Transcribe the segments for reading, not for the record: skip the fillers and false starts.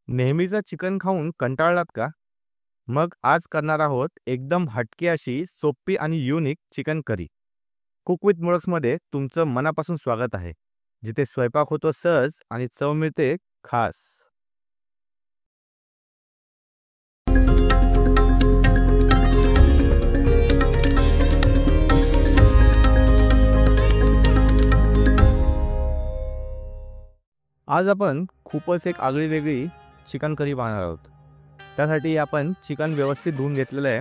नेहमीचं चिकन खाऊन कंटाळलात का? मग आज करणार आहोत एकदम हटके अशी सोपी आणि unique chicken curry. Cook with मोडक्समध्ये तुमचं मनापासून स्वागत आहे, जिथे स्वयंपाक होतो सहज आणि चव मिळते खास. आज आपण खूपच एक आगळी वेगळी चिकन करी पाहणार आहोत. त्यासाठी आपण चिकन व्यवस्थित धुवून घेतलेलं आहे.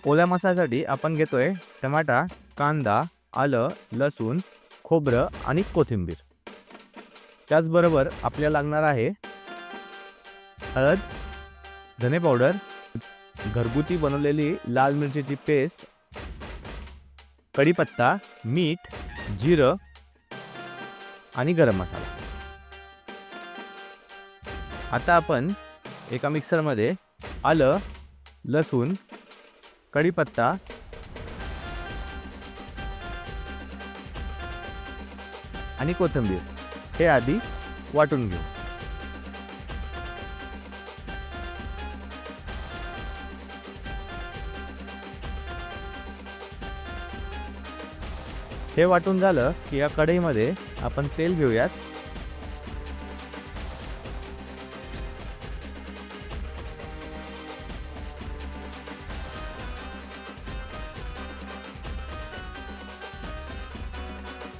ओल्या मसाल्यासाठी आपण घेतोय टमाटा, कांदा, आलं, लसूण, खोबरं आणि कोथिंबीर. त्याचबरोबर आपल्याला लागणार आहे हळद, धने पावडर, घरगुती बनवलेली लाल मिरचीची पेस्ट, कढीपत्ता, मीठ, जिरं आणि गरम मसाला. आता आपण एका मिक्सरमध्ये आलं, लसूण, कढीपत्ता आणि कोथिंबीर हे आधी वाटून घेऊ. हे वाटून झालं की या कढईमध्ये आपण तेल घेऊयात.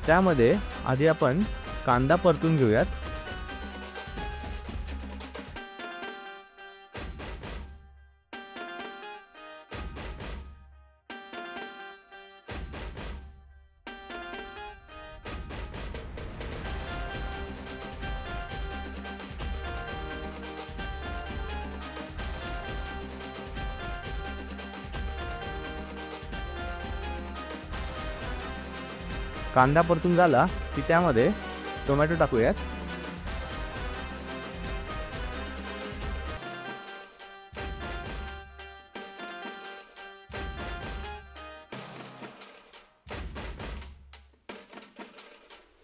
त्यामध्ये आधी आपण कांदा परतून घेऊयात. कांदा परतून झाला की त्यामध्ये टोमॅटो टाकूयात.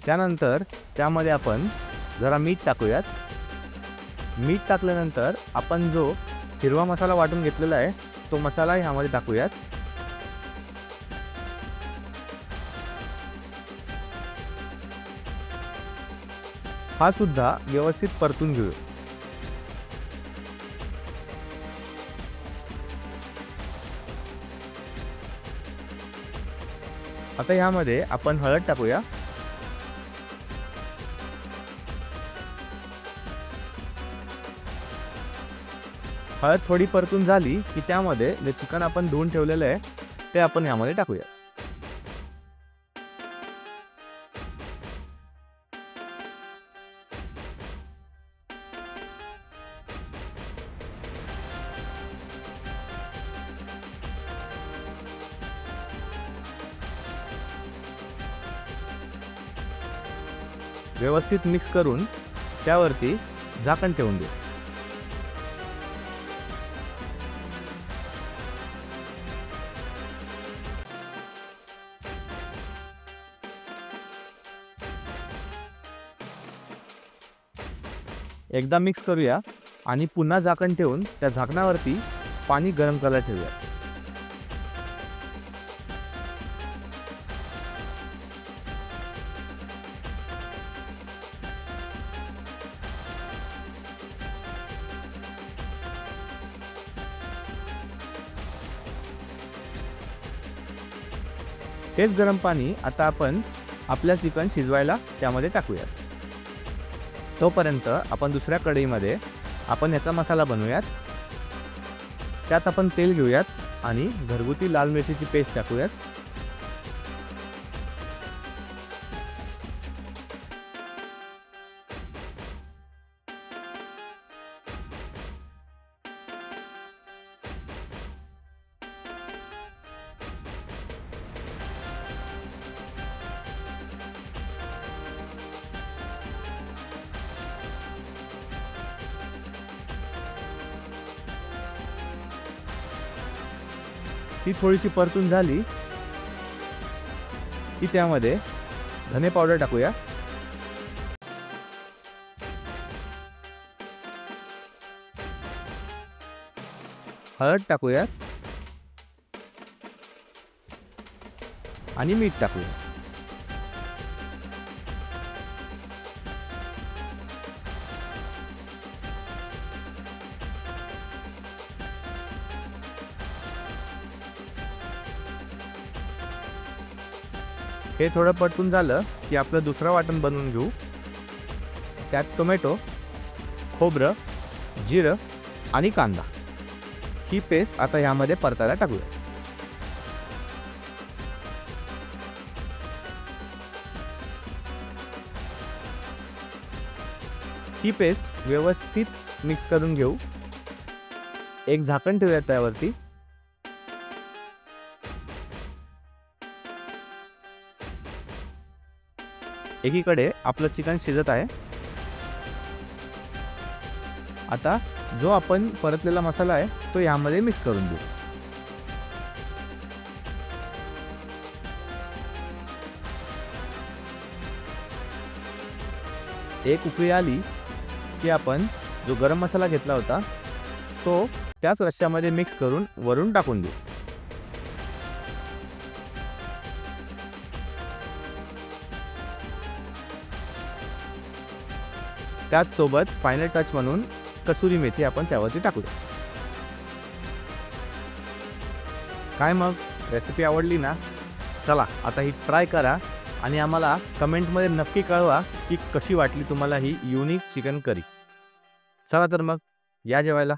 त्यानंतर त्यामध्ये आपण जरा मीठ टाकूयात. मीठ टाकल्यानंतर आपण जो हिरवा मसाला वाटून घेतलेला आहे तो मसाला ह्यामध्ये टाकूयात. हा सुद्धा व्यवस्थित परतून घेऊ. आता ह्यामध्ये आपण हळद टाकूया. हळद थोडी परतून झाली की त्यामध्ये जे चिकन आपण धुवून ठेवलेलं आहे ते आपण ह्यामध्ये टाकूया. व्यवस्थित मिक्स करून त्यावरती झाकण ठेवून देऊ. एकदा मिक्स करूया आणि पुन्हा झाकण ठेवून त्या झाकणावरती पाणी गरम करायला ठेवूया. तेच गरम पाणी आता आपण आपल्या चिकन शिजवायला त्यामध्ये टाकूयात. तोपर्यंत आपण दुसऱ्या कढईमध्ये आपण याचा मसाला बनवूयात. त्यात आपण तेल घेऊयात आणि घरगुती लाल मिरचीची पेस्ट टाकूयात. ती थोडीशी परतून झाली की त्यामध्ये धने पावडर टाकूया. हळद टाकूयात आणि मीठ टाकूया. हे थोडं परतून झालं की आपलं दुसरं वाटण बनवून घेऊ. त्यात टोमॅटो, खोबरं, जिरं आणि कांदा ही पेस्ट आता यामध्ये परतायला टाकूया. ही पेस्ट व्यवस्थित मिक्स करून घेऊ. एक झाकण ठेवूया त्यावरती. एकीकडे आपलं चिकन शिजत आहे. आता जो आपण परतलेला मसाला आहे तो यामध्ये मिक्स करून देऊ. एक उकळी आली की आपण जो गरम मसाला घेतला होता तो त्याच रश्श्यामध्ये मिक्स करून वरून टाकून देऊ. त्याच सोबत फायनल टच म्हणून कसुरी मेथी आपण त्यावरती टाकूया. काय मग, रेसिपी आवडली ना? चला आता ही ट्राय करा आणि आम्हाला कमेंटमध्ये नक्की कळवा की कशी वाटली तुम्हाला ही युनिक चिकन करी. चला तर मग या जेवायला.